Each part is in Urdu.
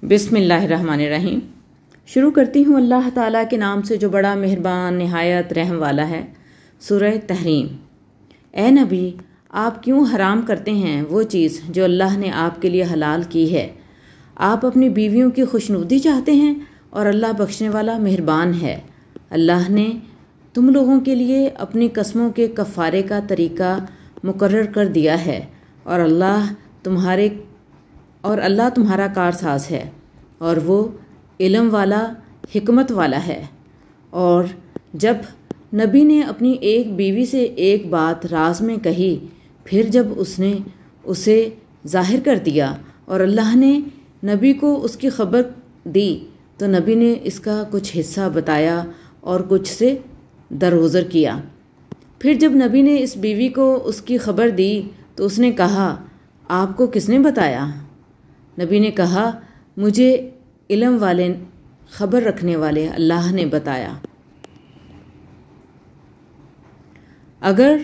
بسم اللہ الرحمن الرحیم۔ شروع کرتی ہوں اللہ تعالیٰ کے نام سے جو بڑا مہربان نہایت رحم والا ہے۔ سورہ تحریم۔ اے نبی، آپ کیوں حرام کرتے ہیں وہ چیز جو اللہ نے آپ کے لیے حلال کی ہے؟ آپ اپنی بیویوں کی خوشنودی چاہتے ہیں اور اللہ بخشنے والا مہربان ہے۔ اللہ نے تم لوگوں کے لیے اپنی قسموں کے کفارے کا طریقہ مقرر کر دیا ہے اور اللہ تمہارا کارساز ہے اور وہ علم والا حکمت والا ہے۔ اور جب نبی نے اپنی ایک بیوی سے ایک بات راز میں کہی، پھر جب اس نے اسے ظاہر کر دیا اور اللہ نے نبی کو اس کی خبر دی تو نبی نے اس کا کچھ حصہ بتایا اور کچھ سے درگزر کیا۔ پھر جب نبی نے اس بیوی کو اس کی خبر دی تو اس نے کہا، آپ کو کس نے بتایا؟ نبی نے کہا، مجھے علم والے خبر رکھنے والے اللہ نے بتایا۔ اگر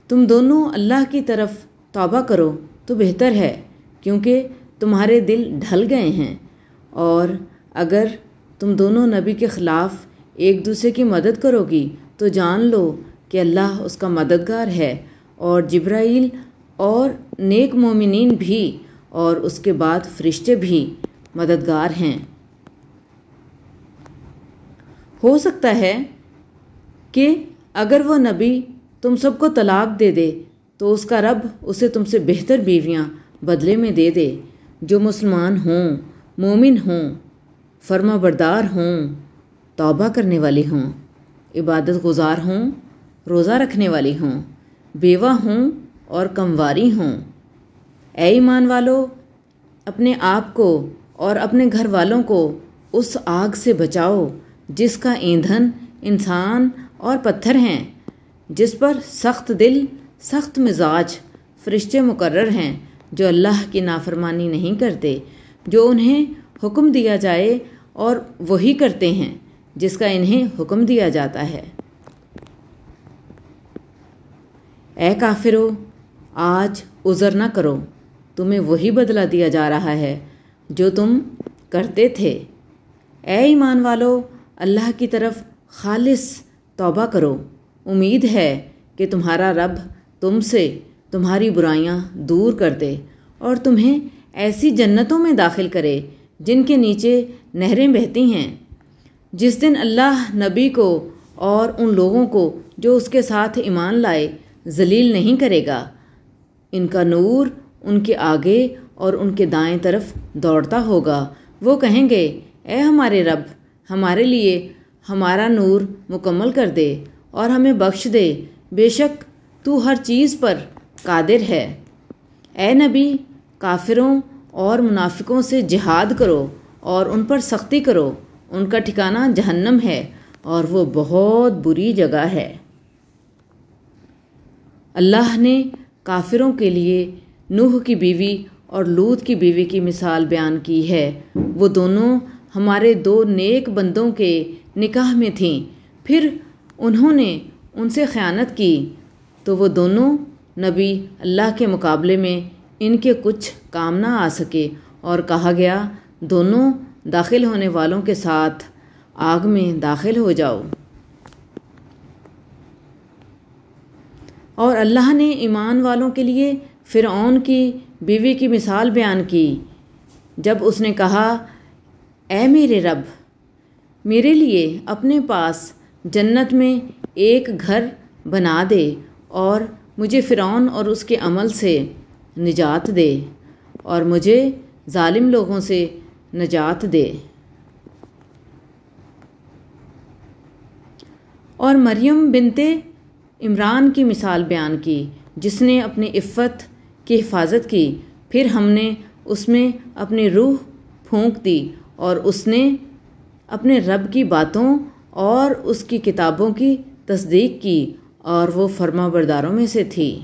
تم دونوں اللہ کی طرف توبہ کرو تو بہتر ہے، کیونکہ تمہارے دل ڈھل گئے ہیں، اور اگر تم دونوں نبی کے خلاف ایک دوسرے کی مدد کرو گی تو جان لو کہ اللہ اس کا مددگار ہے، اور جبرائیل اور نیک مومنین بھی اور اس کے بعد فرشتے بھی مددگار ہیں۔ ہو سکتا ہے کہ اگر وہ نبی تم سب کو طلاق دے دے تو اس کا رب اسے تم سے بہتر بیویاں بدلے میں دے دے، جو مسلمان ہوں، مومن ہوں، فرما بردار ہوں، توبہ کرنے والی ہوں، عبادت گزار ہوں، روزہ رکھنے والی ہوں، بیوہ ہوں اور کمواری ہوں۔ اے ایمان والو، اپنے آپ کو اور اپنے گھر والوں کو اس آگ سے بچاؤ جس کا ایندھن انسان اور پتھر ہیں، جس پر سخت دل، سخت مزاج فرشتے مقرر ہیں جو اللہ کی نافرمانی نہیں کرتے، جو انہیں حکم دیا جائے اور وہی کرتے ہیں جس کا انہیں حکم دیا جاتا ہے۔ اے کافرو، آج عذر نہ کرو، تمہیں وہی بدلہ دیا جا رہا ہے جو تم کرتے تھے۔ اے ایمان والو، اللہ کی طرف خالص توبہ کرو، امید ہے کہ تمہارا رب تم سے تمہاری برائیاں دور کر دے اور تمہیں ایسی جنتوں میں داخل کرے جن کے نیچے نہریں بہتی ہیں۔ جس دن اللہ نبی کو اور ان لوگوں کو جو اس کے ساتھ ایمان لائے ذلیل نہیں کرے گا، ان کا نور ان کے آگے اور ان کے دائیں طرف دوڑتا ہوگا۔ وہ کہیں گے، اے ہمارے رب، ہمارے لیے ہمارا نور مکمل کر دے اور ہمیں بخش دے، بے شک تو ہر چیز پر قادر ہے۔ اے نبی، کافروں اور منافقوں سے جہاد کرو اور ان پر سختی کرو، ان کا ٹھکانہ جہنم ہے اور وہ بہت بری جگہ ہے۔ اللہ نے کافروں کے لیے نوح کی بیوی اور لوط کی بیوی کی مثال بیان کی ہے۔ وہ دونوں ہمارے دو نیک بندوں کے نکاح میں تھیں، پھر انہوں نے ان سے خیانت کی تو وہ دونوں نبی اللہ کے مقابلے میں ان کے کچھ کام نہ آ سکے، اور کہا گیا، دونوں داخل ہونے والوں کے ساتھ آگ میں داخل ہو جاؤ۔ اور اللہ نے ایمان والوں کے لیے فرعون کی بیوی کی مثال بیان کی، جب اس نے کہا، اے میرے رب، میرے لیے اپنے پاس جنت میں ایک گھر بنا دے اور مجھے فرعون اور اس کے عمل سے نجات دے اور مجھے ظالم لوگوں سے نجات دے۔ اور مریم بنت عمران کی مثال بیان کی، جس نے اپنی عفت کی حفاظت کی، پھر ہم نے اس میں اپنی روح پھونک دی اور اس نے اپنے رب کی باتوں اور اس کی کتابوں کی تصدیق کی، اور وہ فرما برداروں میں سے تھی۔